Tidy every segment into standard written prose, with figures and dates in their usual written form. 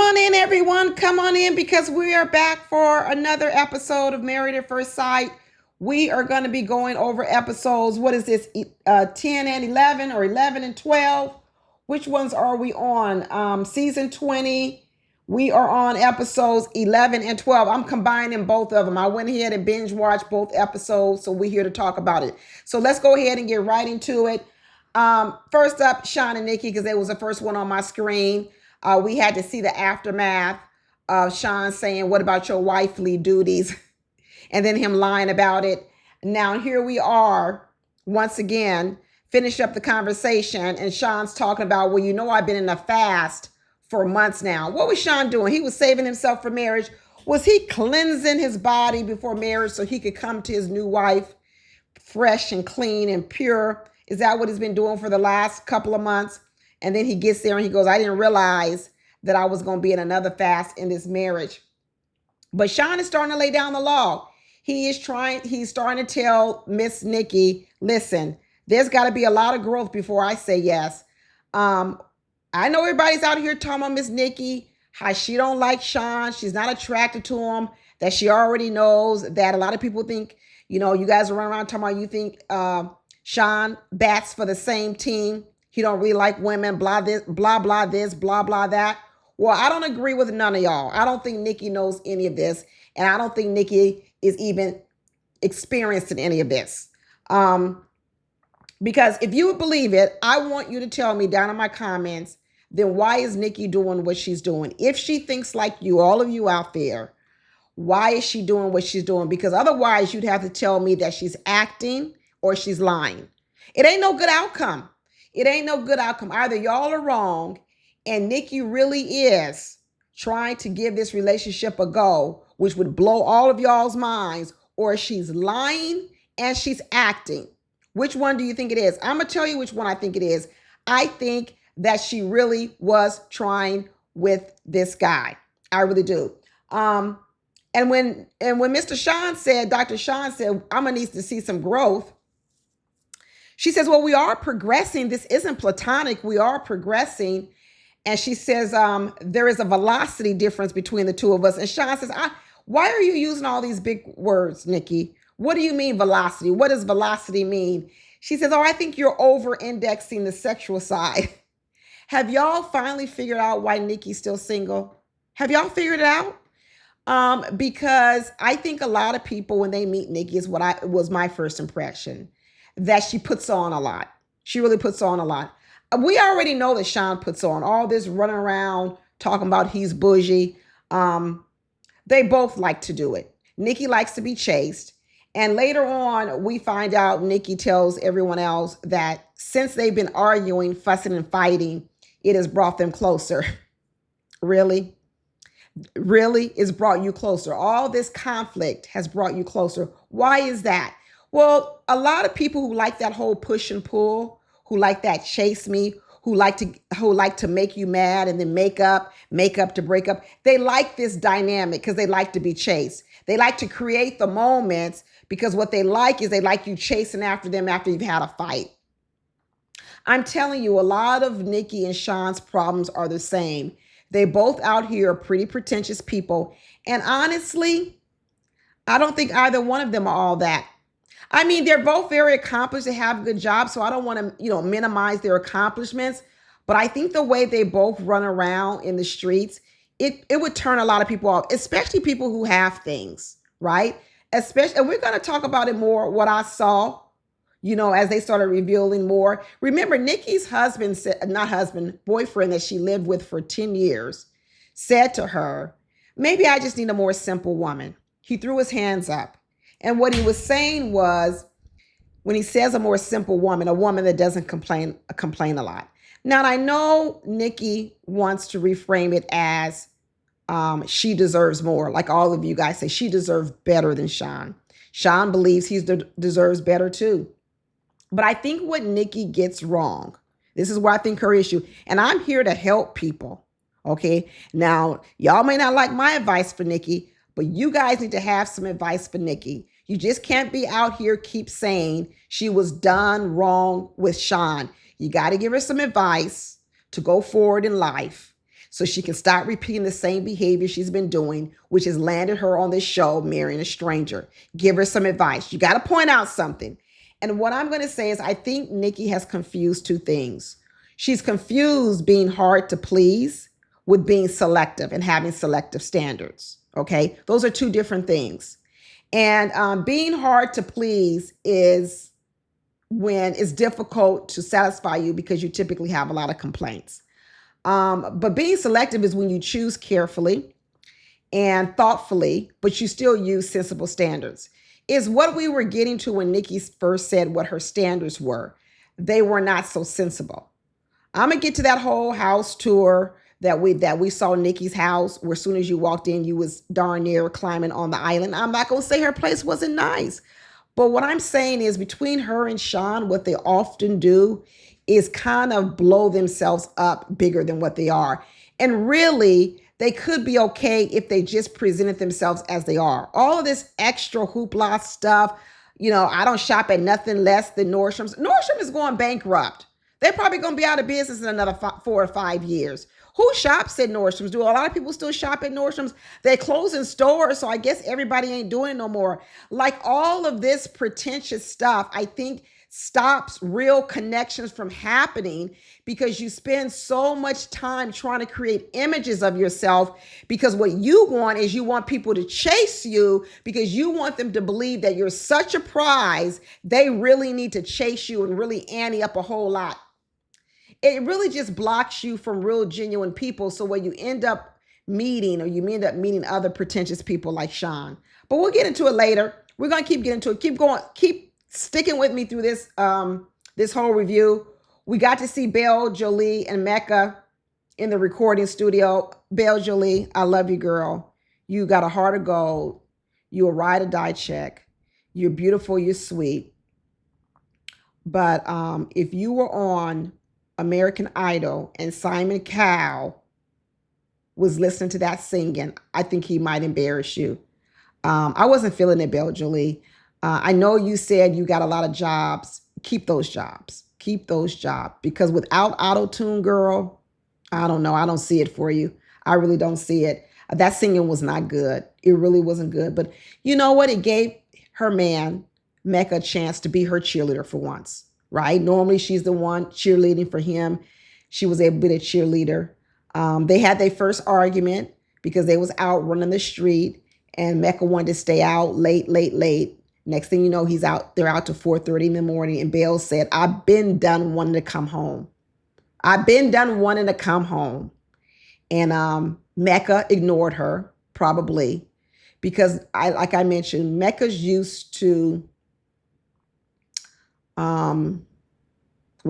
on in, everyone. Come on in because we are back for another episode of Married at First Sight. We are going to be going over episodes. What is this? 10 and 11 or 11 and 12? Which ones are we on? Season 20. We are on episodes 11 and 12. I'm combining both of them. I went ahead and binge watched both episodes, so we're here to talk about it. So let's go ahead and get right into it. First up, Shawn and Nikki, because it was the first one on my screen. We had to see the aftermath of Shawn saying, "What about your wifely duties?" and then him lying about it. Now here we are, once again, finish up the conversation, and Shawn's talking about, well, you know, I've been in a fast for months now. What was Shawn doing? He was saving himself for marriage. Was he cleansing his body before marriage so he could come to his new wife fresh and clean and pure? Is that what he's been doing for the last couple of months? And then he gets there and he goes, I didn't realize that I was going to be in another fast in this marriage. But Shawn is starting to lay down the law. He's starting to tell Miss Nikki, listen, there's got to be a lot of growth before I say yes. I know everybody's out here talking about Miss Nikki, how she don't like Shawn. She's not attracted to him, that she already knows that a lot of people think, you know, you guys are running around talking about you think Shawn bats for the same team. He don't really like women, blah this, blah, blah this, blah, blah that. Well, I don't agree with none of y'all. I don't think Nikki knows any of this. And I don't think Nikki is even experienced in any of this. Because if you would believe it, I want you to tell me down in my comments, then why is Nikki doing what she's doing? If she thinks like you, all of you out there, why is she doing what she's doing? Because otherwise you'd have to tell me that she's acting or she's lying. It ain't no good outcome. It ain't no good outcome. Either y'all are wrong and Nikki really is trying to give this relationship a go, which would blow all of y'all's minds, or she's lying and she's acting. Which one do you think it is? I'm going to tell you which one I think it is. I think that she really was trying with this guy. I really do. And when Mr. Shawn said, Dr. Shawn said, I'm going to need to see some growth. She says, well, we are progressing. This isn't platonic. We are progressing. And she says, there is a velocity difference between the two of us. And Shawn says, why are you using all these big words, Nikki? What do you mean velocity? What does velocity mean? She says, oh, I think you're over-indexing the sexual side. Have y'all finally figured out why Nikki's still single? Have y'all figured it out? Because I think a lot of people, when they meet Nikki, is what was my first impression, that she puts on a lot. She really puts on a lot. We already know that Shawn puts on all this running around, talking about he's bougie. They both like to do it. Nikki likes to be chased. And later on, we find out Nikki tells everyone else that since they've been arguing, fussing, and fighting, it has brought them closer. Really? Really? It's brought you closer. All this conflict has brought you closer. Why is that? Well, a lot of people who like that whole push and pull, who like that chase me, who like to make you mad and then make up to break up. They like this dynamic because they like to be chased. They like to create the moments because what they like is they like you chasing after them after you've had a fight. I'm telling you, a lot of Nikki and Shawn's problems are the same. They both out here are pretty pretentious people. And honestly, I don't think either one of them are all that. I mean, they're both very accomplished. They have good jobs, so I don't want to, minimize their accomplishments. But I think the way they both run around in the streets, it would turn a lot of people off, especially people who have things, right? Especially, and we're going to talk about it more, what I saw, as they started revealing more. Remember, Nikki's boyfriend that she lived with for 10 years said to her, maybe I just need a more simple woman. He threw his hands up. And what he was saying was, when he says a more simple woman, a woman that doesn't complain a lot. Now, I know Nikki wants to reframe it as she deserves more. Like all of you guys say, she deserves better than Shawn. Shawn believes he deserves better too. But I think what Nikki gets wrong, this is where I think her issue, and I'm here to help people, okay? Now, y'all may not like my advice for Nikki, but you guys need to have some advice for Nikki. You just can't be out here keep saying she was done wrong with Shawn. You got to give her some advice to go forward in life. so she can stop repeating the same behavior she's been doing, which has landed her on this show, marrying a stranger. Give her some advice. You got to point out something. And what I'm going to say is I think Nikki has confused two things. She's confused being hard to please with being selective and having selective standards. Okay, those are two different things. And being hard to please is when it's difficult to satisfy you because you typically have a lot of complaints. But being selective is when you choose carefully and thoughtfully, but you still use sensible standards. Is what we were getting to when Nikki first said what her standards were. They were not so sensible. I'm gonna get to that whole house tour that we saw Nikki's house, where as soon as you walked in, you was darn near climbing on the island. I'm not gonna say her place wasn't nice. But what I'm saying is between her and Shawn, what they often do is kind of blow themselves up bigger than what they are. And really, they could be okay if they just presented themselves as they are. All of this extra hoopla stuff, I don't shop at nothing less than Nordstrom's. Nordstrom is going bankrupt. They're probably going to be out of business in another 4 or 5 years. Who shops at Nordstrom's? Do a lot of people still shop at Nordstrom's? They're closing stores, so I guess everybody ain't doing it no more. Like all of this pretentious stuff, I think stops real connections from happening because you spend so much time trying to create images of yourself, because what you want is you want people to chase you because you want them to believe that you're such a prize. They really need to chase you and really ante up a whole lot. It really just blocks you from real genuine people. So when you end up meeting other pretentious people like Shawn. But we'll get into it later. We're going to keep getting into it. Keep going. Keep sticking with me through this this whole review. We got to see Bale, Jolie, and Mecca in the recording studio. Bale, Jolie, I love you, girl. You got a heart of gold. You a ride or die check. You're beautiful. You're sweet. But if you were on American Idol and Simon Cowell was listening to that singing, I think he might embarrass you. I wasn't feeling it, Bale, Jolie. I know you said you got a lot of jobs. Keep those jobs. Keep those jobs. Because without auto-tune, girl, I don't know. I don't see it for you. I really don't see it. That singing was not good. It really wasn't good. But you know what? It gave her man, Mecca, a chance to be her cheerleader for once, right? Normally, she's the one cheerleading for him. She was able to be the cheerleader. They had their first argument because they was out running the street, and Mecca wanted to stay out late. Next thing you know, they're out to 4:30 in the morning, and Bale said, I've been done wanting to come home. I've been done wanting to come home. And Mecca ignored her, probably, because like I mentioned, Mecca's used to, when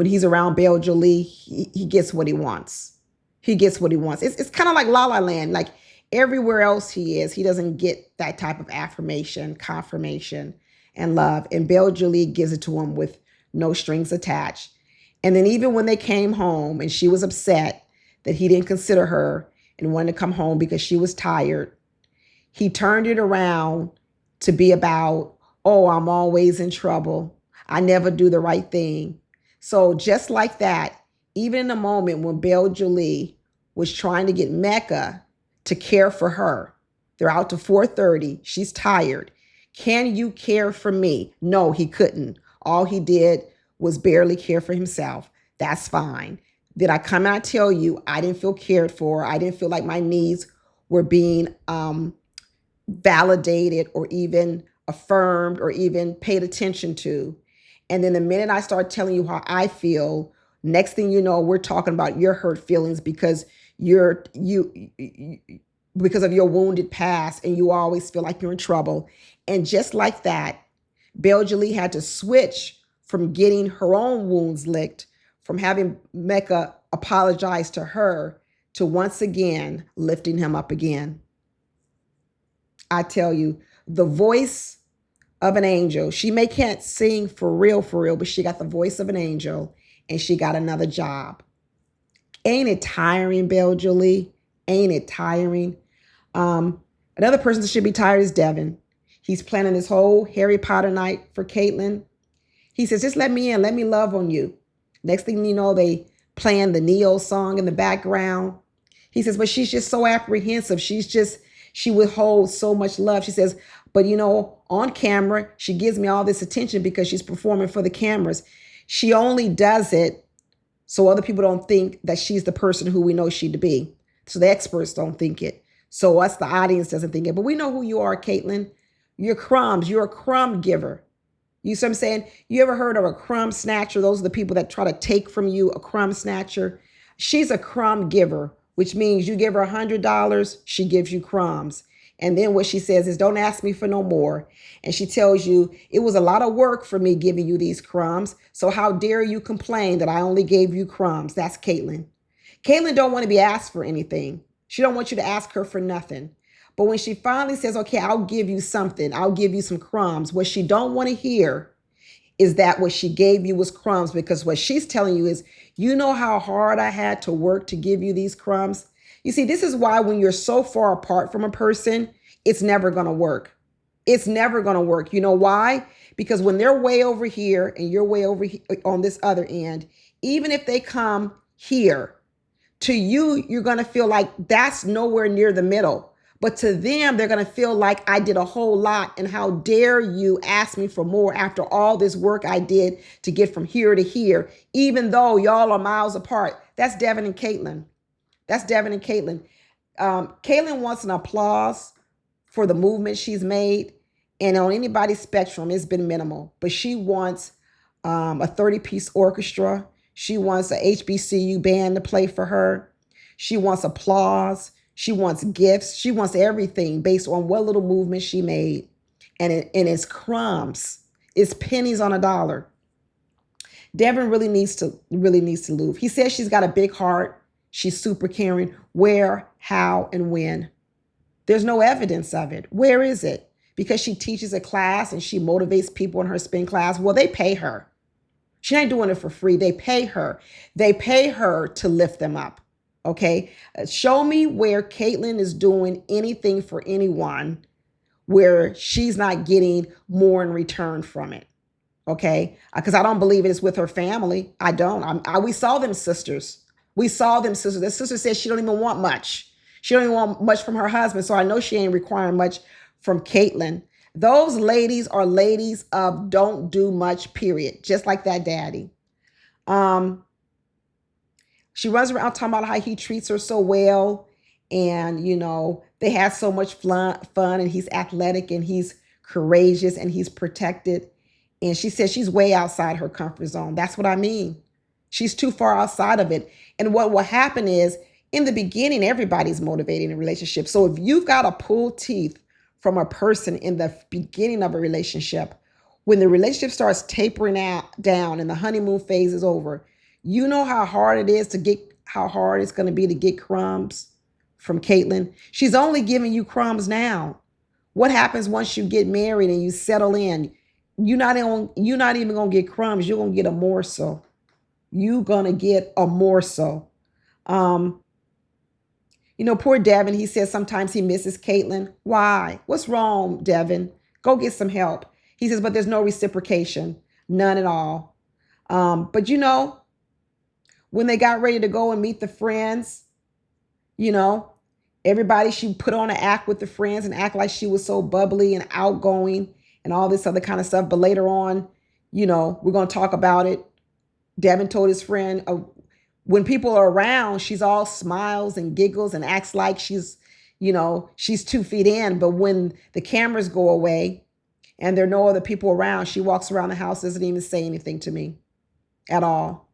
he's around Bale, Jolie, he gets what he wants. He gets what he wants. It's kind of like La La Land. Like everywhere else he is, he doesn't get that type of affirmation, confirmation, and love. And Bale, Jolie gives it to him with no strings attached. And then even when they came home and she was upset that he didn't consider her and wanted to come home because she was tired, he turned it around to be about, oh, I'm always in trouble. I never do the right thing. So just like that, even in the moment when Bale, Jolie was trying to get Mecca to care for her, they're out to 4:30. She's tired. Can you care for me? No, he couldn't. All he did was barely care for himself. That's fine. Did I come out and tell you I didn't feel cared for? I didn't feel like my needs were being validated or even affirmed or even paid attention to. And then the minute I start telling you how I feel, next thing you know, we're talking about your hurt feelings because because of your wounded past, and you always feel like you're in trouble. And just like that, Bale, Jolie had to switch from getting her own wounds licked, from having Mecca apologize to her, to once again lifting him up again. I tell you, the voice of an angel. She can't sing for real, but she got the voice of an angel, and she got another job. Ain't it tiring, Bale, Jolie? Ain't it tiring? Another person that should be tired is Devon. He's planning this whole Harry Potter night for Caitlin. He says, just let me in. Let me love on you. Next thing you know, they playing the Neo song in the background. He says, but she's just so apprehensive. She withholds so much love. She says, but on camera, she gives me all this attention because she's performing for the cameras. She only does it so other people don't think that she's the person who we know she to be. So the experts don't think it. So us, the audience, doesn't think it. But we know who you are, Caitlin. You're crumbs. You're a crumb giver. You see what I'm saying? You ever heard of a crumb snatcher? Those are the people that try to take from you, a crumb snatcher. She's a crumb giver, which means you give her $100, she gives you crumbs. And then what she says is, don't ask me for no more. And she tells you, it was a lot of work for me giving you these crumbs. So how dare you complain that I only gave you crumbs? That's Caitlin. Caitlin don't want to be asked for anything. She don't want you to ask her for nothing. But when she finally says, okay, I'll give you something, I'll give you some crumbs, what she don't want to hear is that what she gave you was crumbs, because what she's telling you is, you know how hard I had to work to give you these crumbs? You see, this is why when you're so far apart from a person, it's never going to work. It's never going to work. You know why? Because when they're way over here and you're way over here on this other end, even if they come here, to you, you're going to feel like that's nowhere near the middle. But to them, they're going to feel like I did a whole lot. And how dare you ask me for more after all this work I did to get from here to here, even though y'all are miles apart. That's Devon and Caitlin. That's Devon and Caitlin. Caitlin wants an applause for the movement she's made. And on anybody's spectrum, it's been minimal. But she wants a 30-piece orchestra. She wants a HBCU band to play for her. She wants applause. She wants gifts. She wants everything based on what little movement she made. And it's crumbs. It's pennies on a dollar. Devon really needs to move. He says she's got a big heart. She's super caring. Where, how, and when? There's no evidence of it. Where is it? Because she teaches a class and she motivates people in her spin class. Well, they pay her. She ain't doing it for free. They pay her. They pay her to lift them up. Okay. Show me where Caitlin is doing anything for anyone where she's not getting more in return from it. Okay. Because I don't believe it's with her family. I don't. We saw them sisters. We saw them sisters. The sister says she don't even want much. She don't even want much from her husband. So I know she ain't requiring much from Caitlin. Those ladies are ladies of don't do much, period. Just like that daddy. She runs around talking about how he treats her so well. And, they have so much fun and he's athletic and he's courageous and he's protected. And she says she's way outside her comfort zone. That's what I mean. She's too far outside of it. And what will happen is, in the beginning, everybody's motivated in a relationship. So if you've got to pull teeth from a person in the beginning of a relationship, when the relationship starts tapering down and the honeymoon phase is over, you know how hard it's going to be to get crumbs from Caitlin. She's only giving you crumbs now. What happens once you get married and you settle in? You're not even going to get crumbs. You're going to get a morsel. You're going to get a morsel. Poor Devon, he says sometimes he misses Caitlin. Why? What's wrong, Devon? Go get some help. He says, but there's no reciprocation. None at all. But when they got ready to go and meet the friends, everybody, she put on an act with the friends and act like she was so bubbly and outgoing and all this other kind of stuff. But later on, we're going to talk about it. Devon told his friend, when people are around, she's all smiles and giggles and acts like she's 2 feet in. But when the cameras go away and there are no other people around, she walks around the house, doesn't even say anything to me at all.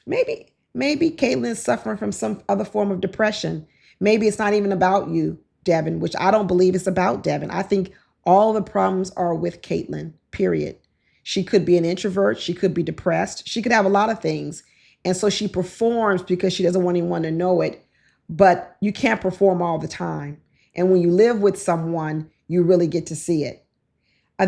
Maybe Caitlin's suffering from some other form of depression. Maybe it's not even about you, Devon, which I don't believe it's about Devon. I think all the problems are with Caitlin, period. She could be an introvert. She could be depressed. She could have a lot of things. And so she performs because she doesn't want anyone to know it. But you can't perform all the time. And when you live with someone, you really get to see it.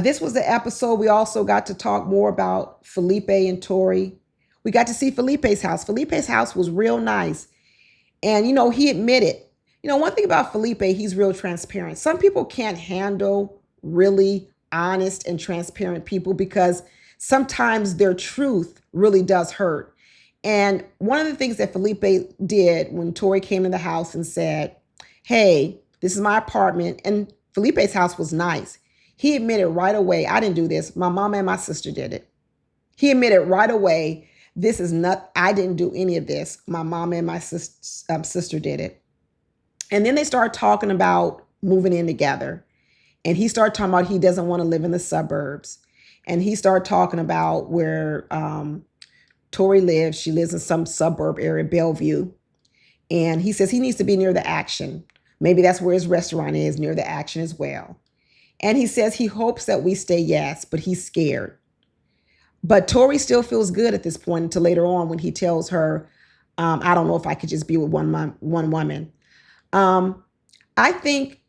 This was the episode. We also got to talk more about Felipe and Tori. We got to see Felipe's house. Felipe's house was real nice. And, he admitted, one thing about Felipe, he's real transparent. Some people can't handle really honest and transparent people because sometimes their truth really does hurt. And one of the things that Felipe did when Tori came in the house and said, hey, this is my apartment. And Felipe's house was nice. He admitted right away, I didn't do this. My mama and my sister did it. He admitted right away, this is not, I didn't do any of this. My mama and my sister did it. And then they started talking about moving in together. And he started talking about he doesn't want to live in the suburbs. And he started talking about where Tori lives. She lives in some suburb area, Bellevue. And he says he needs to be near the action. Maybe that's where his restaurant is, near the action as well. And he says he hopes that we stay yes, but he's scared. But Tori still feels good at this point until later on when he tells her, I don't know if I could just be with one woman. I think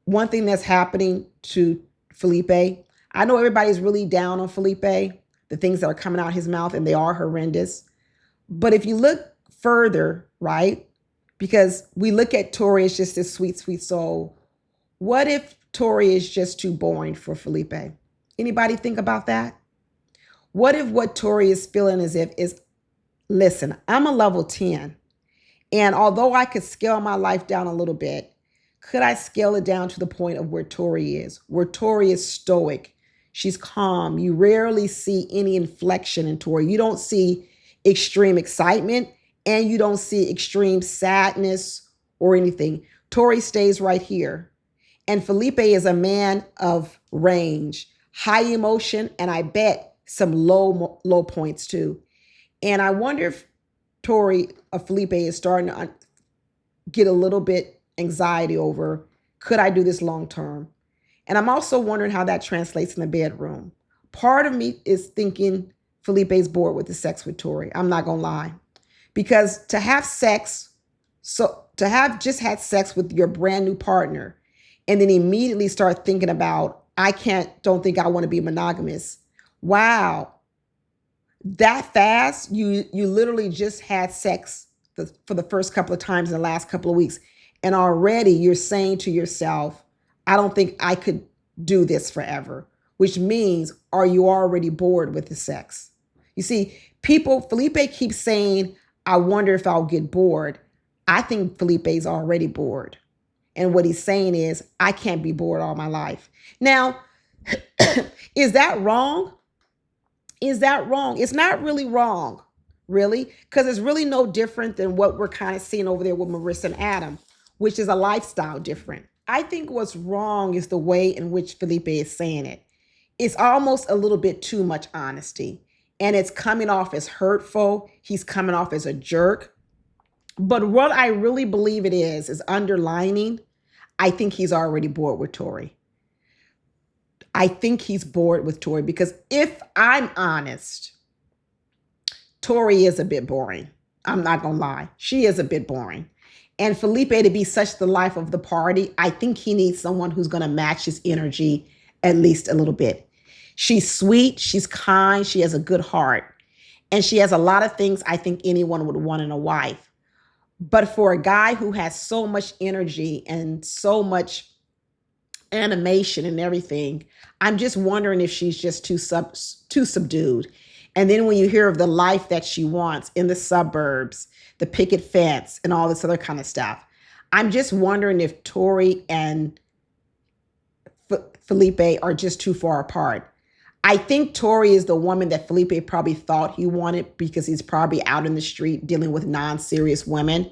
one thing that's happening to Felipe, I know everybody's really down on Felipe, the things that are coming out his mouth, and they are horrendous. But if you look further, right, because we look at Tori as just this sweet, sweet soul. What if Tori is just too boring for Felipe? Anybody think about that? What if what Tori is feeling is, listen, I'm a level 10. And although I could scale my life down a little bit, could I scale it down to the point of where Tori is? Where Tori is stoic. She's calm. You rarely see any inflection in Tori. You don't see extreme excitement and you don't see extreme sadness or anything. Tori stays right here. And Felipe is a man of range, high emotion, and I bet some low points too. And I wonder if Felipe is starting to get a little bit anxiety over, could I do this long term? And I'm also wondering how that translates in the bedroom. Part of me is thinking Felipe's bored with the sex with Tori. I'm not going to lie. Because to have sex, to have just had sex with your brand new partner and then immediately start thinking about, don't think I want to be monogamous. Wow. That fast, you literally just had sex for the first couple of times in the last couple of weeks. And already you're saying to yourself, I don't think I could do this forever, which means, are you already bored with the sex? You see, Felipe keeps saying, I wonder if I'll get bored. I think Felipe's already bored. And what he's saying is, I can't be bored all my life. Now, is that wrong? Is that wrong? It's not really wrong, really, because it's really no different than what we're kind of seeing over there with Marissa and Adam, which is a lifestyle different. I think what's wrong is the way in which Felipe is saying it. It's almost a little bit too much honesty, and it's coming off as hurtful. He's coming off as a jerk. But what I really believe it is underlining, I think he's already bored with Tori. I think he's bored with Tori because if I'm honest, Tori is a bit boring. I'm not going to lie. She is a bit boring. And Felipe to be such the life of the party, I think he needs someone who's going to match his energy at least a little bit. She's sweet. She's kind. She has a good heart. And she has a lot of things I think anyone would want in a wife. But for a guy who has so much energy and so much animation and everything, I'm just wondering if she's just too subdued. And then when you hear of the life that she wants in the suburbs, the picket fence and all this other kind of stuff, I'm just wondering if Tori and Felipe are just too far apart. I think Tori is the woman that Felipe probably thought he wanted because he's probably out in the street dealing with non-serious women.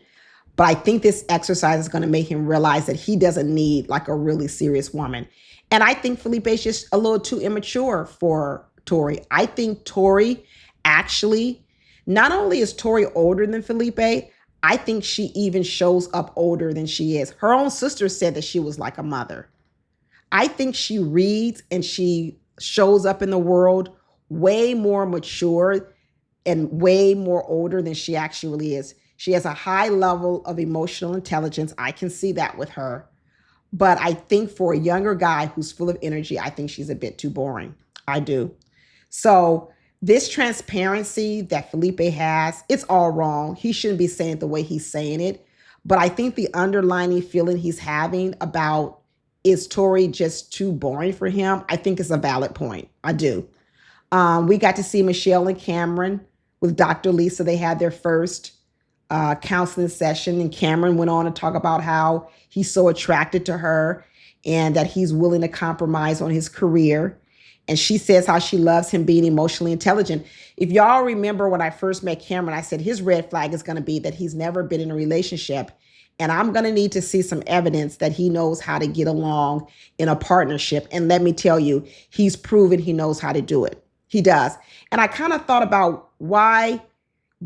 But I think this exercise is going to make him realize that he doesn't need like a really serious woman. And I think Felipe's just a little too immature for Tori. I think Tori actually, not only is Tori older than Felipe, I think she even shows up older than she is. Her own sister said that she was like a mother. I think she reads and she shows up in the world way more mature and way more older than she actually is. She has a high level of emotional intelligence. I can see that with her. But I think for a younger guy who's full of energy, I think she's a bit too boring. I do. So this transparency that Felipe has, it's all wrong. He shouldn't be saying it the way he's saying it. But I think the underlying feeling he's having about, is Tori just too boring for him? I think it's a valid point. I do. We got to see Michelle and Cameron, with Dr. Lisa. They had their first counseling session, and Cameron went on to talk about how he's so attracted to her and that he's willing to compromise on his career. And she says how she loves him being emotionally intelligent. If y'all remember when I first met Cameron, I said his red flag is going to be that he's never been in a relationship. And I'm going to need to see some evidence that he knows how to get along in a partnership. And let me tell you, he's proven he knows how to do it. He does. And I kind of thought about why,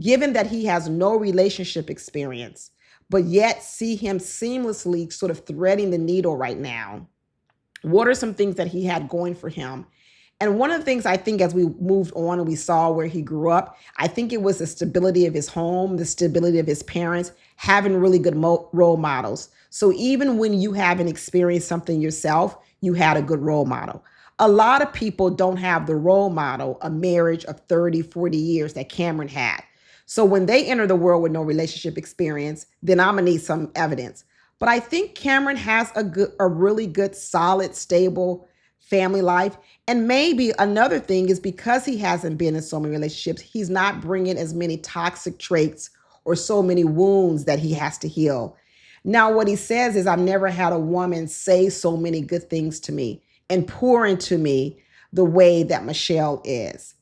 given that he has no relationship experience, but yet see him seamlessly sort of threading the needle right now. What are some things that he had going for him? And one of the things I think as we moved on and we saw where he grew up, I think it was the stability of his home, the stability of his parents, having really good role models. So even when you haven't experienced something yourself, you had a good role model. A lot of people don't have the role model, a marriage of 30, 40 years that Cameron had. So when they enter the world with no relationship experience, then I'm gonna need some evidence. But I think Cameron has a really good, solid, stable family life. And maybe another thing is because he hasn't been in so many relationships, he's not bringing as many toxic traits or so many wounds that he has to heal. Now, what he says is, I've never had a woman say so many good things to me and pour into me the way that Michelle is.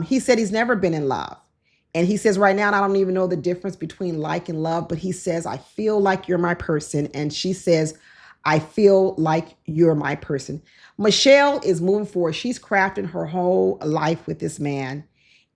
He said he's never been in love. And he says right now, and I don't even know the difference between like and love, but he says, I feel like you're my person. And she says, I feel like you're my person. Michelle is moving forward. She's crafting her whole life with this man.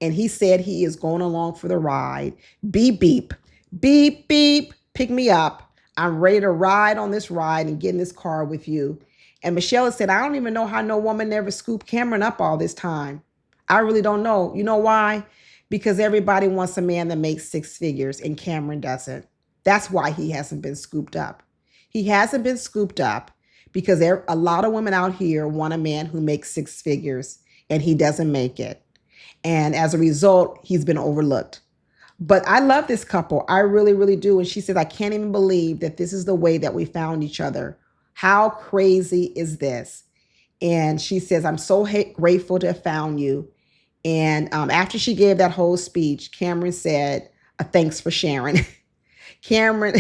And he said he is going along for the ride. Beep, beep, beep, beep, pick me up. I'm ready to ride on this ride and get in this car with you. And Michelle has said, I don't even know how no woman never scooped Cameron up all this time. I really don't know. You know why? Because everybody wants a man that makes six figures and Cameron doesn't. That's why he hasn't been scooped up. He hasn't been scooped up because there are a lot of women out here want a man who makes six figures and he doesn't make it. And as a result, he's been overlooked. But I love this couple. I really, really do. And she said, I can't even believe that this is the way that we found each other. How crazy is this? And she says, I'm so grateful to have found you. And after she gave that whole speech, Cameron said, thanks for sharing. Cameron,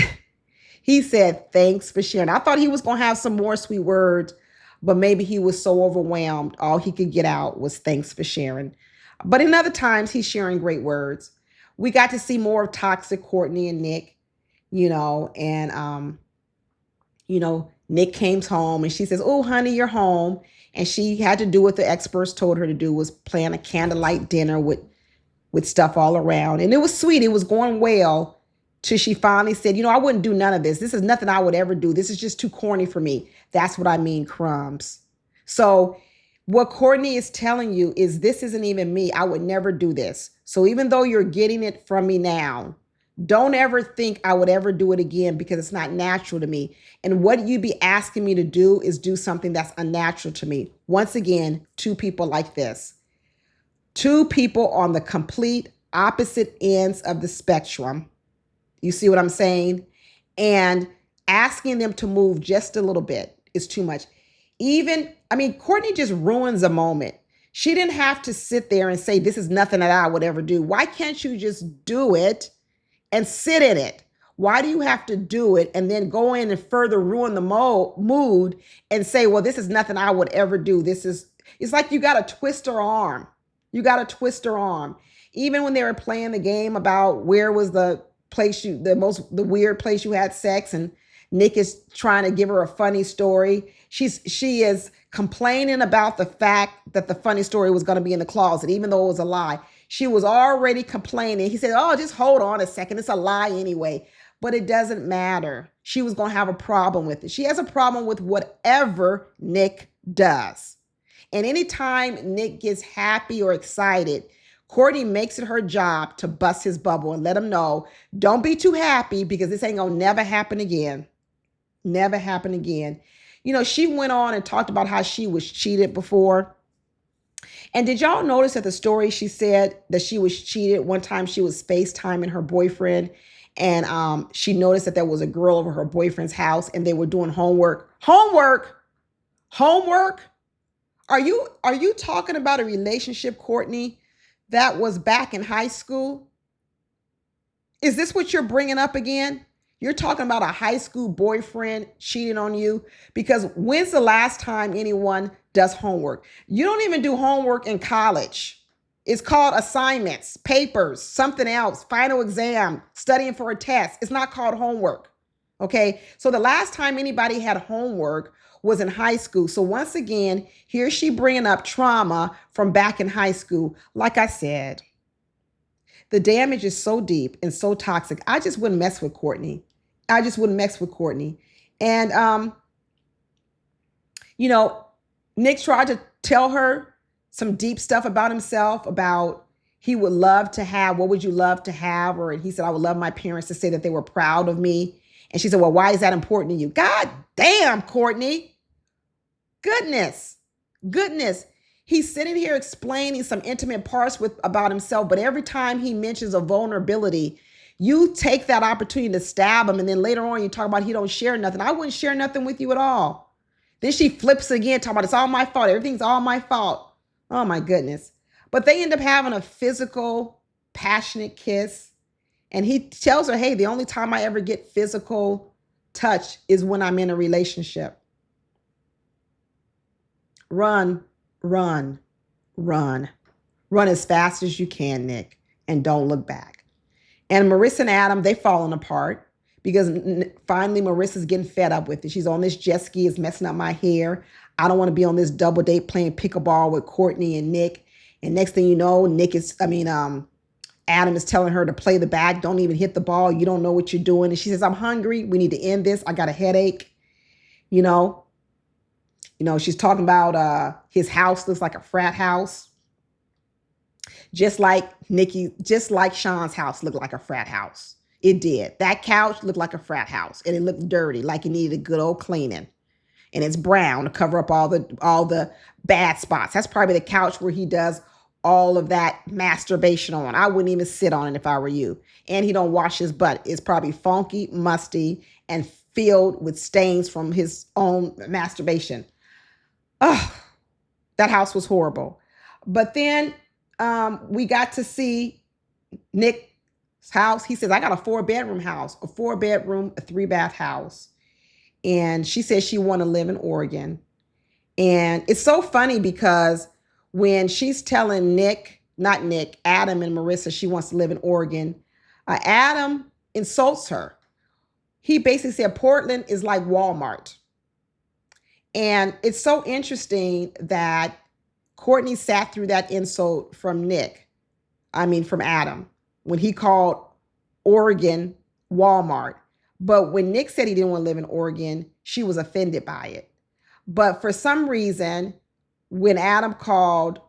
he said, thanks for sharing. I thought he was going to have some more sweet words, but maybe he was so overwhelmed. All he could get out was thanks for sharing. But in other times, he's sharing great words. We got to see more of toxic Courtney and Nick, and Nick came home and she says, oh, honey, you're home. And she had to do what the experts told her to do, was plan a candlelight dinner with stuff all around. And it was sweet. It was going well till she finally said, I wouldn't do none of this. This is nothing I would ever do. This is just too corny for me. That's what I mean, crumbs. So what Courtney is telling you is, this isn't even me. I would never do this. So even though you're getting it from me now, don't ever think I would ever do it again, because it's not natural to me. And what you be asking me to do is do something that's unnatural to me. Once again, two people like this. Two people on the complete opposite ends of the spectrum. You see what I'm saying? And asking them to move just a little bit is too much. Courtney just ruins a moment. She didn't have to sit there and say, this is nothing that I would ever do. Why can't you just do it and sit in it? Why do you have to do it and then go in and further ruin the mood and say, well, this is nothing I would ever do. It's like you got to twist her arm. You got to twist her arm. Even when they were playing the game about where was the weird place you had sex, and Nick is trying to give her a funny story. She is complaining about the fact that the funny story was going to be in the closet, even though it was a lie. She was already complaining. He said, oh, just hold on a second. It's a lie anyway. But it doesn't matter. She was going to have a problem with it. She has a problem with whatever Nick does. And anytime Nick gets happy or excited, Courtney makes it her job to bust his bubble and let him know, don't be too happy, because this ain't going to never happen again. Never happen again. She went on and talked about how she was cheated before. And did y'all notice that the story, she said that she was cheated? One time she was FaceTiming her boyfriend, and she noticed that there was a girl over her boyfriend's house and they were doing homework. Homework? Are you talking about a relationship, Courtney, that was back in high school? Is this what you're bringing up again? You're talking about a high school boyfriend cheating on you? Because when's the last time anyone does homework? You don't even do homework in college. It's called assignments, papers, something else, final exam, studying for a test. It's not called homework. Okay. So the last time anybody had homework was in high school. So once again, here's she bringing up trauma from back in high school. Like I said, the damage is so deep and so toxic. I just wouldn't mess with Courtney. I just wouldn't mess with Courtney. And, you know, Nick tried to tell her some deep stuff about himself, about he would love to have, what would you love to have? Or he said, I would love my parents to say that they were proud of me. And she said, well, why is that important to you? God damn, Courtney. Goodness. He's sitting here explaining some intimate parts about himself, but every time he mentions a vulnerability, you take that opportunity to stab him, and then later on you talk about he don't share nothing. I wouldn't share nothing with you at all. Then she flips again, talking about it's all my fault. Everything's all my fault. Oh my goodness. But they end up having a physical, passionate kiss. And he tells her, hey, the only time I ever get physical touch is when I'm in a relationship. Run, run, run. Run as fast as you can, Nick, and don't look back. And Marissa and Adam, they falling apart because finally Marissa's getting fed up with it. She's on this jet ski, it's messing up my hair. I don't want to be on this double date playing pickleball with Courtney and Nick. And next thing you know, Adam is telling her to play the bag. Don't even hit the ball. You don't know what you're doing. And she says, I'm hungry. We need to end this. I got a headache. She's talking about his house looks like a frat house. Just like Shawn's house looked like a frat house. It did. That couch looked like a frat house, and it looked dirty, like it needed a good old cleaning. And it's brown to cover up all the bad spots. That's probably the couch where he does all of that masturbation on. I wouldn't even sit on it if I were you. And he don't wash his butt. It's probably funky, musty, and filled with stains from his own masturbation. Oh, that house was horrible. But then we got to see Nick's house. He says, I got a 4-bedroom house, a 4-bedroom, a 3-bath house. And she says she want to live in Oregon. And it's so funny because when she's telling Adam and Marissa, she wants to live in Oregon, Adam insults her. He basically said Portland is like Walmart. And it's so interesting that Courtney sat through that insult from Adam, when he called Oregon Walmart. But when Nick said he didn't want to live in Oregon, she was offended by it. But for some reason, when Adam called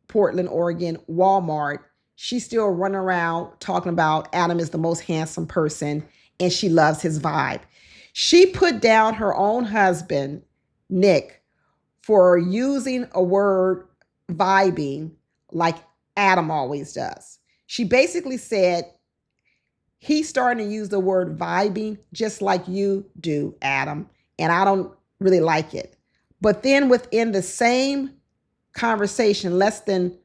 Portland, Oregon Walmart, she's still running around talking about Adam is the most handsome person and she loves his vibe. She put down her own husband, Nick, for using a word vibing like Adam always does. She basically said, he's starting to use the word vibing just like you do, Adam, and I don't really like it. But then within the same conversation, less than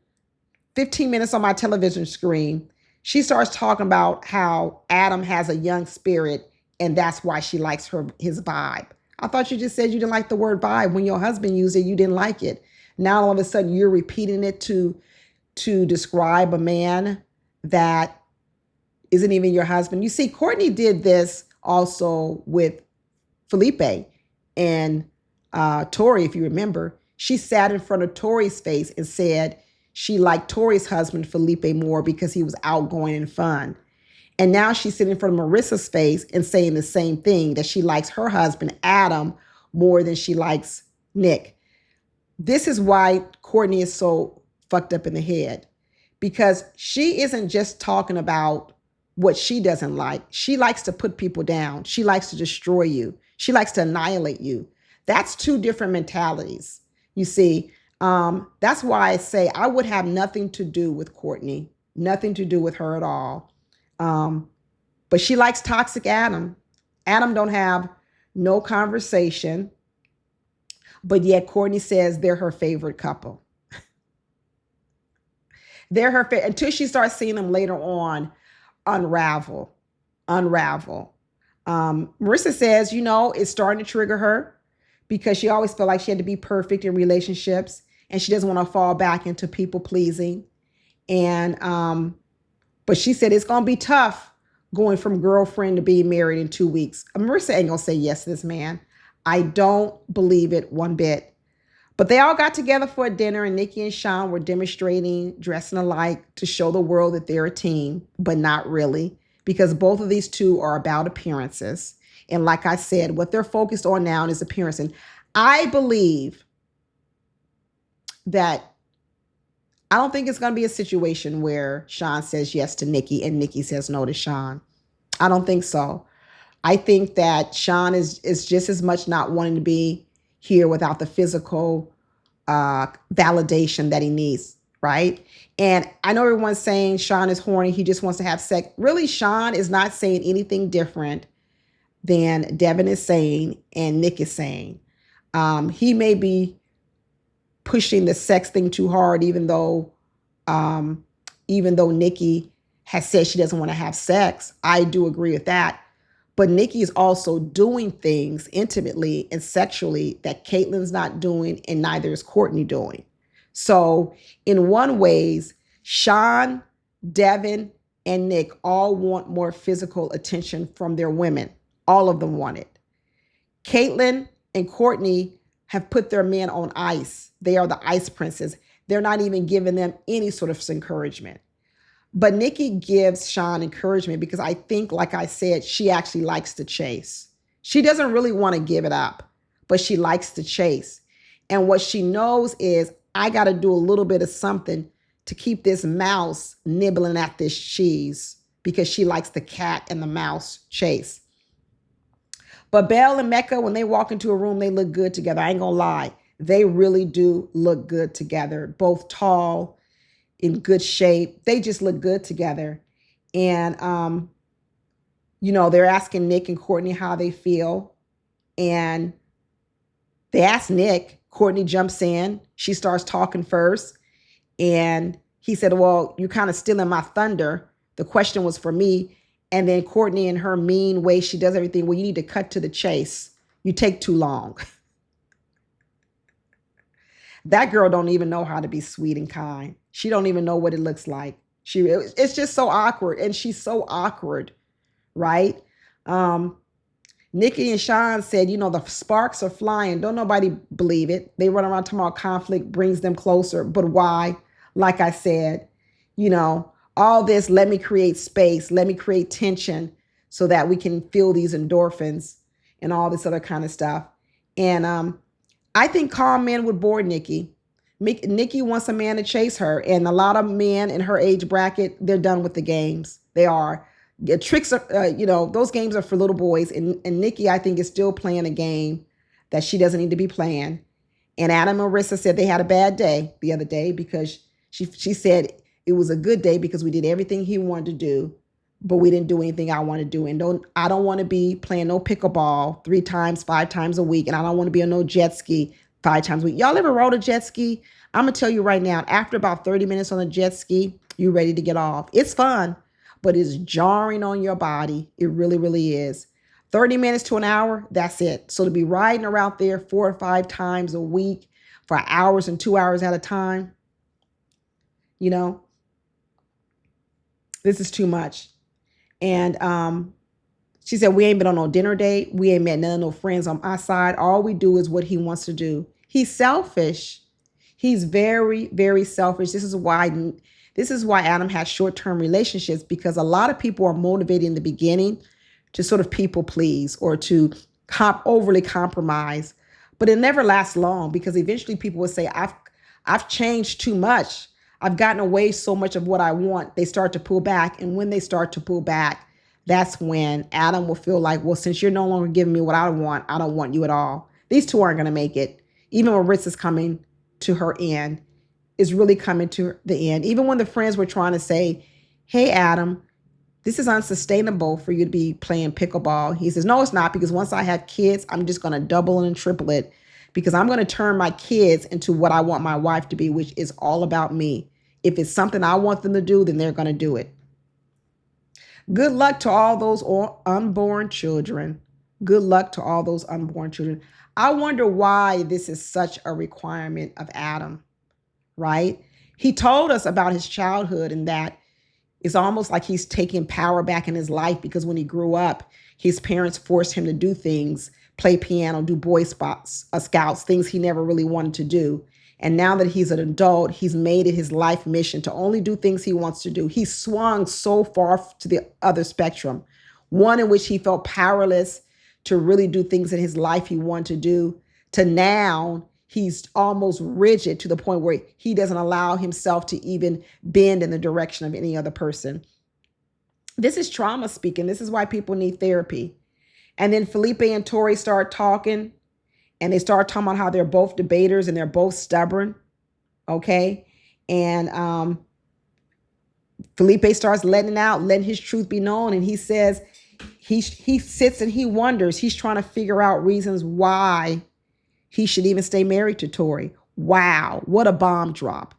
15 minutes on my television screen, she starts talking about how Adam has a young spirit and that's why she likes his vibe. I thought you just said you didn't like the word vibe. When your husband used it, you didn't like it. Now all of a sudden you're repeating it to describe a man that isn't even your husband. You see, Courtney did this also with Felipe and Tori, if you remember. She sat in front of Tori's face and said she liked Tori's husband, Felipe, more because he was outgoing and fun. And now she's sitting in front of Marissa's face and saying the same thing, that she likes her husband, Adam, more than she likes Nick. This is why Courtney is so fucked up in the head, because she isn't just talking about what she doesn't like. She likes to put people down. She likes to destroy you. She likes to annihilate you. That's two different mentalities. You see, that's why I say I would have nothing to do with Courtney, nothing to do with her at all. But she likes toxic Adam. Adam don't have no conversation, but yet Courtney says they're her favorite couple. They're her until she starts seeing them later on unravel, unravel. Marissa says, it's starting to trigger her because she always felt like she had to be perfect in relationships and she doesn't want to fall back into people pleasing. And, but she said it's going to be tough going from girlfriend to being married in 2 weeks. Marissa ain't going to say yes to this man. I don't believe it one bit. But they all got together for a dinner and Nikki and Shawn were demonstrating dressing alike to show the world that they're a team, but not really, because both of these two are about appearances. And like I said, what they're focused on now is appearance. And I believe that I don't think it's going to be a situation where Shawn says yes to Nikki and Nikki says no to Shawn. I don't think so. I think that Shawn is just as much not wanting to be here without the physical validation that he needs, right? And I know everyone's saying Shawn is horny. He just wants to have sex. Really, Shawn is not saying anything different than Devon is saying and Nick is saying. He may be pushing the sex thing too hard, even though Nikki has said she doesn't want to have sex. I do agree with that. But Nikki is also doing things intimately and sexually that Caitlyn's not doing and neither is Courtney doing. So in one ways, Shawn, Devon, and Nick all want more physical attention from their women. All of them want it. Caitlyn and Courtney have put their men on ice. They are the ice princes. They're not even giving them any sort of encouragement. But Nikki gives Shawn encouragement because I think, like I said, she actually likes to chase. She doesn't really want to give it up, but she likes to chase. And what she knows is I got to do a little bit of something to keep this mouse nibbling at this cheese because she likes the cat and the mouse chase. But Bale and Mecca, when they walk into a room, they look good together. I ain't gonna lie. They really do look good together. Both tall, in good shape. They just look good together. And, they're asking Nick and Courtney how they feel. And they ask Nick. Courtney jumps in. She starts talking first. And he said, well, you're kind of stealing my thunder. The question was for me. And then Courtney, in her mean way, she does everything. Well, you need to cut to the chase. You take too long. That girl don't even know how to be sweet and kind. She don't even know what it looks like. It's just so awkward. And she's so awkward, right? Nikki and Shawn said, the sparks are flying. Don't nobody believe it. They run around talking about conflict brings them closer. But why? Like I said, all this, let me create space. Let me create tension so that we can feel these endorphins and all this other kind of stuff. And I think calm men would bore Nikki. Nikki wants a man to chase her. And a lot of men in her age bracket, they're done with the games. They are. The tricks are, those games are for little boys. And Nikki, I think, is still playing a game that she doesn't need to be playing. And Adam and Marissa said they had a bad day the other day because she said it was a good day because we did everything he wanted to do, but we didn't do anything I wanted to do. And I don't want to be playing no pickleball 3 times, 5 times a week. And I don't want to be on no jet ski 5 times a week. Y'all ever rode a jet ski? I'm going to tell you right now, after about 30 minutes on a jet ski, you're ready to get off. It's fun, but it's jarring on your body. It really, really is. 30 minutes to an hour, that's it. So to be riding around there 4 or 5 times a week for hours and 2 hours at a time, this is too much. And she said, we ain't been on no dinner date. We ain't met none of no friends on my side. All we do is what he wants to do. He's selfish. He's very, very selfish. This is why Adam has short-term relationships, because a lot of people are motivated in the beginning to sort of people please or to overly compromise, but it never lasts long because eventually people will say, I've changed too much. I've gotten away so much of what I want. They start to pull back. And when they start to pull back, that's when Adam will feel like, well, since you're no longer giving me what I don't want you at all. These two aren't going to make it. Even when Marissa's coming to her end, is really coming to the end. Even when the friends were trying to say, hey, Adam, this is unsustainable for you to be playing pickleball. He says, no, it's not, because once I have kids, I'm just going to double and triple it, because I'm going to turn my kids into what I want my wife to be, which is all about me. If it's something I want them to do, then they're going to do it. Good luck to all those unborn children. Good luck to all those unborn children. I wonder why this is such a requirement of Adam, right? He told us about his childhood and that it's almost like he's taking power back in his life because when he grew up, his parents forced him to do things, play piano, do Boy Scouts, things he never really wanted to do. And now that he's an adult, he's made it his life mission to only do things he wants to do. He swung so far to the other spectrum, one in which he felt powerless to really do things in his life he wanted to do, to now he's almost rigid to the point where he doesn't allow himself to even bend in the direction of any other person. This is trauma speaking. This is why people need therapy. And then Felipe and Tori start talking. And they start talking about how they're both debaters and they're both stubborn, okay? And Felipe starts letting his truth be known. And he says, he sits and he wonders. He's trying to figure out reasons why he should even stay married to Tori. Wow, what a bomb drop.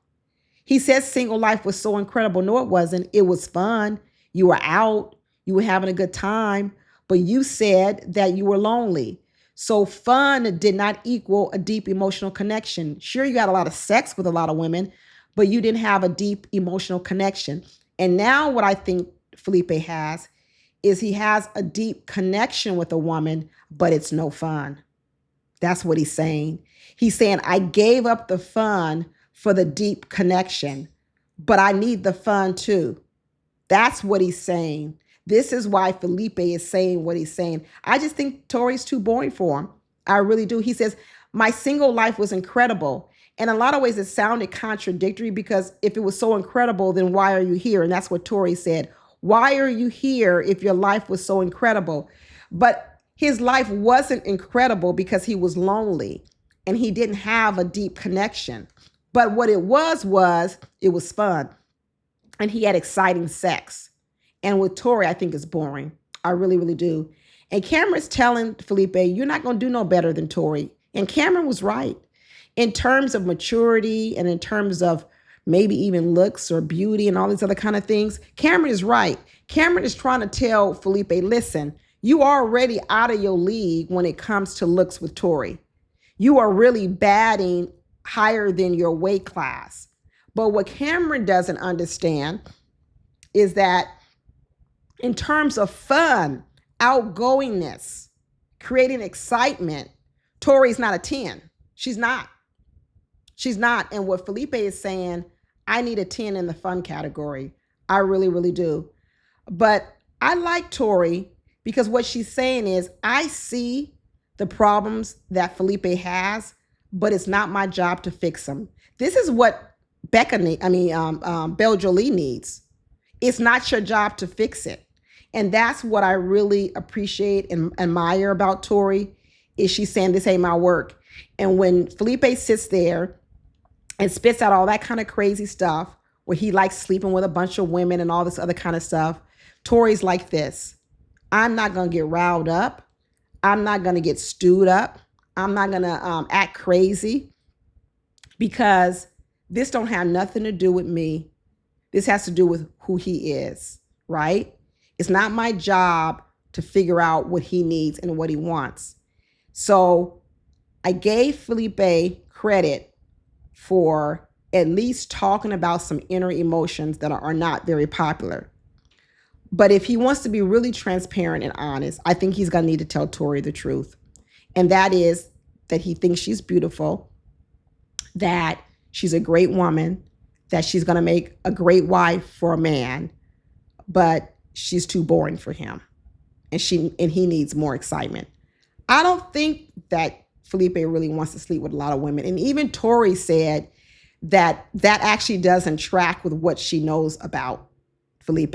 He says single life was so incredible. No, it wasn't. It was fun. You were out. You were having a good time. But you said that you were lonely. So fun did not equal a deep emotional connection. Sure, you got a lot of sex with a lot of women, but you didn't have a deep emotional connection. And now what I think Felipe has is he has a deep connection with a woman, but it's no fun. That's what he's saying. He's saying, I gave up the fun for the deep connection, but I need the fun too. That's what he's saying. This is why Felipe is saying what he's saying. I just think Tori's too boring for him. I really do. He says, my single life was incredible. In a lot of ways, it sounded contradictory because if it was so incredible, then why are you here? And that's what Tori said. Why are you here if your life was so incredible? But his life wasn't incredible because he was lonely and he didn't have a deep connection. But what it was it was fun. And he had exciting sex. And with Tori, I think it's boring. I really, really do. And Cameron's telling Felipe, you're not going to do no better than Tori. And Cameron was right. In terms of maturity and in terms of maybe even looks or beauty and all these other kind of things, Cameron is right. Cameron is trying to tell Felipe, listen, you are already out of your league when it comes to looks with Tori. You are really batting higher than your weight class. But what Cameron doesn't understand is that in terms of fun, outgoingness, creating excitement, Tori's not a 10. She's not. She's not. And what Felipe is saying, I need a 10 in the fun category. I really, really do. But I like Tori because what she's saying is, I see the problems that Felipe has, but it's not my job to fix them. This is what Belle Jolie needs. It's not your job to fix it. And that's what I really appreciate and admire about Tori, is she's saying, this ain't my work. And when Felipe sits there and spits out all that kind of crazy stuff, where he likes sleeping with a bunch of women and all this other kind of stuff, Tori's like this. I'm not going to get riled up. I'm not going to get stewed up. I'm not going to act crazy because this don't have nothing to do with me. This has to do with who he is, right? It's not my job to figure out what he needs and what he wants. So I gave Felipe credit for at least talking about some inner emotions that are not very popular. But if he wants to be really transparent and honest, I think he's going to need to tell Tori the truth. And that is that he thinks she's beautiful, that she's a great woman, that she's going to make a great wife for a man, but she's too boring for him. And he needs more excitement. I don't think that Felipe really wants to sleep with a lot of women. And even Tori said that actually doesn't track with what she knows about Felipe.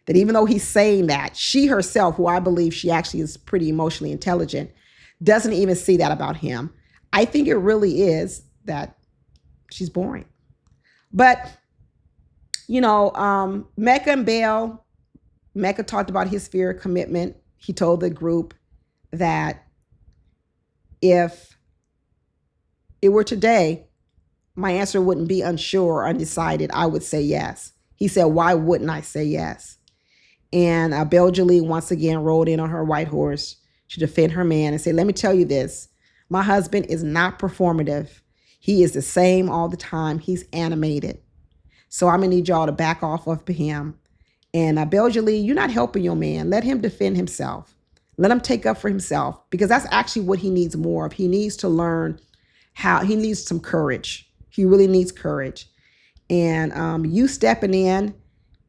That even though he's saying that, she herself, who I believe she actually is pretty emotionally intelligent, doesn't even see that about him. I think it really is that she's boring. But, Mecca and Bale, Mecca talked about his fear of commitment. He told the group that if it were today, my answer wouldn't be unsure or undecided. I would say yes. He said, why wouldn't I say yes? And Jolie once again rode in on her white horse to defend her man and say, let me tell you this. My husband is not performative. He is the same all the time. He's animated. So I'm going to need y'all to back off of him. And Jolie, you're not helping your man. Let him defend himself. Let him take up for himself, because that's actually what he needs more of. He needs to learn he needs some courage. He really needs courage. And you stepping in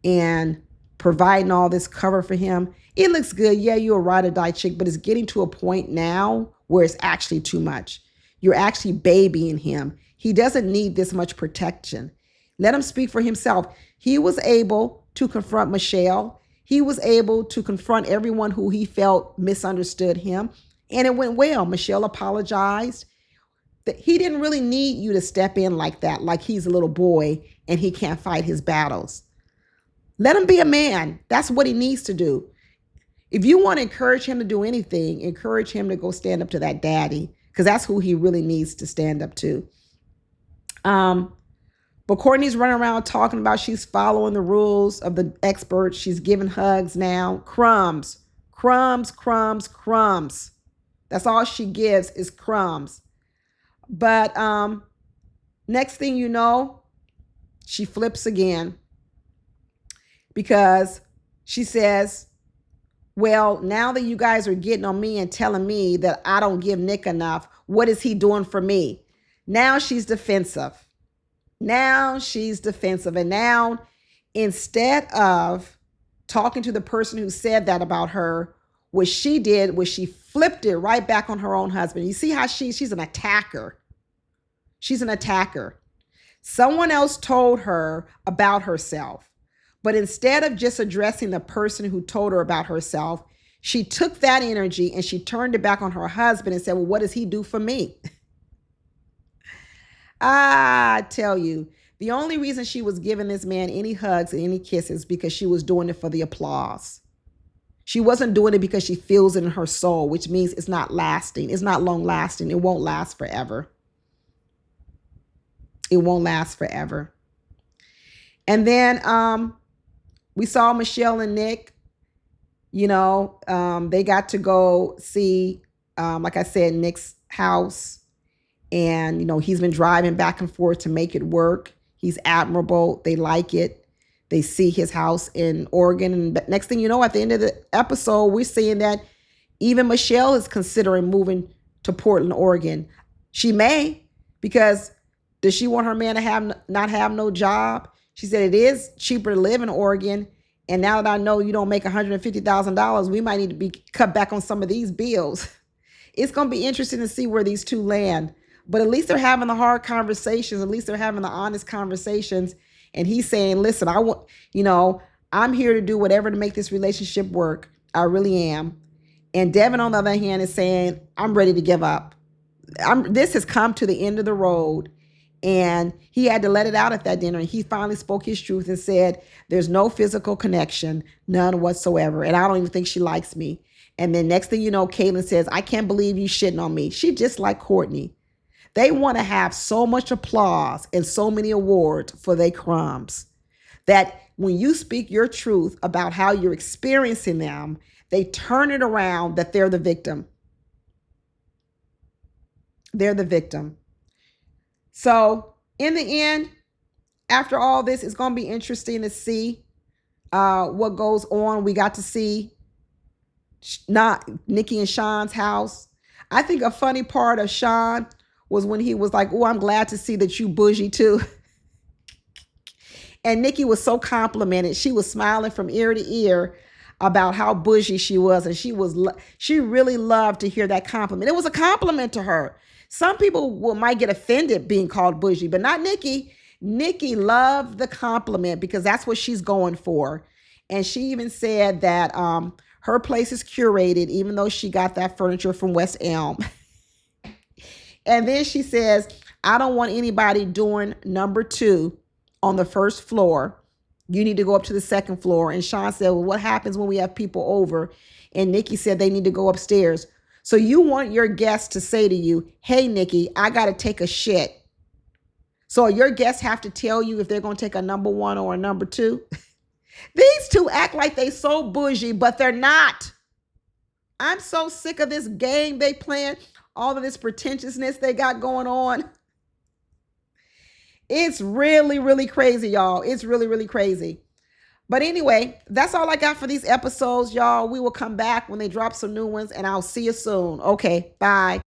and providing all this cover for him, it looks good. Yeah, you're a ride or die chick, but it's getting to a point now where it's actually too much. You're actually babying him. He doesn't need this much protection. Let him speak for himself. He was able to confront Michelle. He was able to confront everyone who he felt misunderstood him. And it went well. Michelle apologized. He didn't really need you to step in like that, like he's a little boy and he can't fight his battles. Let him be a man. That's what he needs to do. If you want to encourage him to do anything, encourage him to go stand up to that daddy, because that's who he really needs to stand up to. But Courtney's running around talking about she's following the rules of the experts. She's giving hugs now. Crumbs, crumbs, crumbs, crumbs. That's all she gives is crumbs. But next thing you know, she flips again, because she says, well, now that you guys are getting on me and telling me that I don't give Nick enough, what is he doing for me? Now she's defensive. Now she's defensive. And now, instead of talking to the person who said that about her, what she did was she flipped it right back on her own husband. You see how she's an attacker. She's an attacker. Someone else told her about herself. But instead of just addressing the person who told her about herself, she took that energy and she turned it back on her husband and said, well, what does he do for me? I tell you, the only reason she was giving this man any hugs and any kisses because she was doing it for the applause. She wasn't doing it because she feels it in her soul, which means it's not lasting. It's not long lasting. It won't last forever. It won't last forever. And then we saw Michelle and Nick, they got to go see, like I said, Nick's house. And, he's been driving back and forth to make it work. He's admirable. They like it. They see his house in Oregon. And next thing you know, at the end of the episode, we're seeing that even Michelle is considering moving to Portland, Oregon. She may, because does she want her man to not have no job? She said it is cheaper to live in Oregon. And now that I know you don't make $150,000, we might need to be cut back on some of these bills. It's going to be interesting to see where these two land. But at least they're having the hard conversations. At least they're having the honest conversations. And he's saying, listen, I'm here to do whatever to make this relationship work. I really am. And Devon, on the other hand, is saying, I'm ready to give up. This has come to the end of the road. And he had to let it out at that dinner. And he finally spoke his truth and said, there's no physical connection, none whatsoever. And I don't even think she likes me. And then next thing you know, Caitlin says, I can't believe you shitting on me. She just like Courtney. They want to have so much applause and so many awards for their crumbs that when you speak your truth about how you're experiencing them, they turn it around that they're the victim. They're the victim. So in the end, after all this, it's going to be interesting to see what goes on. We got to see not Nikki and Shawn's house. I think a funny part of Shawn was when he was like, oh, I'm glad to see that you bougie too. And Nikki was so complimented. She was smiling from ear to ear about how bougie she was. And she really loved to hear that compliment. It was a compliment to her. Some people might get offended being called bougie, but not Nikki. Nikki loved the compliment because that's what she's going for. And she even said that her place is curated, even though she got that furniture from West Elm. And then she says, I don't want anybody doing number 2 on the first floor. You need to go up to the second floor. And Shawn said, well, what happens when we have people over? And Nikki said they need to go upstairs. So you want your guests to say to you, hey, Nikki, I got to take a shit. So your guests have to tell you if they're going to take a number one or a number two. These two act like they so bougie, but they're not. I'm so sick of this game they playing, all of this pretentiousness they got going on. It's really, really crazy, y'all. It's really, really crazy. But anyway, that's all I got for these episodes, y'all. We will come back when they drop some new ones, and I'll see you soon. Okay, bye.